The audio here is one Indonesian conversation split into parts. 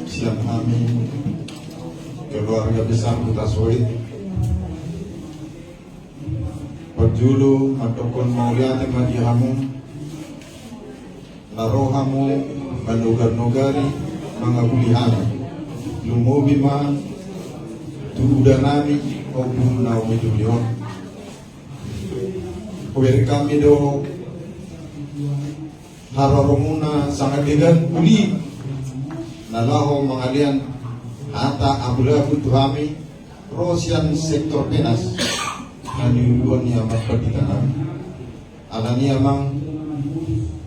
siang kami keluarga besar Kota Soid berjulu matokon mauliate madihamu narohamu manugar-nugari mangabulihan lumubi ma tuudanami obum na umidulyon kuweri kami do haroromuna sangat dengan uli nalaho mangalian hata abulabu tuhami rosian sektor penas naniuluan niya magpagitanan alani amang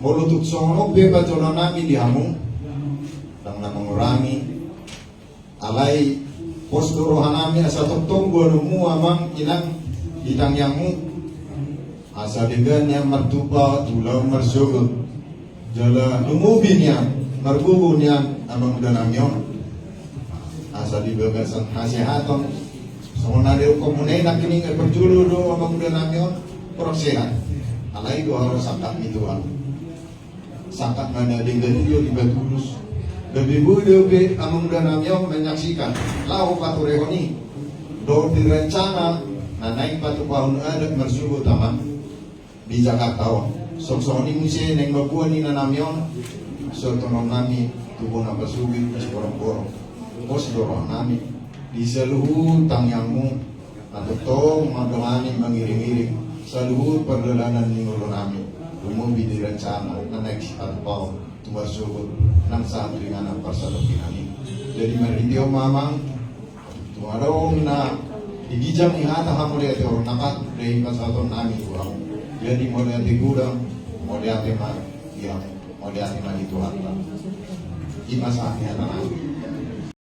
molutuk songo beba jono nami dihamu nang namangurangi alay posdorohanami asa tonggo numu amang ilang itang yamu asa dengan yang mertupa tulang mersyukur jala numubin yan marbubun yan amang danamyon asa dibebasan nasihaton so nadeo komunay na kining perjulu do amang danamyon prosehan alay do harus sakat mituan sakat mana dengan iyo dibatulus lebih mudah be amang danamyon menyaksikan lau paturehoni do direncana na naik patu paun adat mersyukur taman di Jakarta sok-sokoni musi neng mabuan ni nanamyon so tonom nami tubuh na pasugi borong-borong pos dorong nami di seluruh tangyangmu natotong madamani mengiring-iring seluruh perjalanan ningulo nami umubi di rencana na next atau tubuh subut nang satu dengan persalukin ini jadi merindio mamang tuarong na igijang ihata hamuli ati orang nakat dari pasaton nami kurang jadi model di gudang, model tema yang model tema di Tuhan. Di masa akhir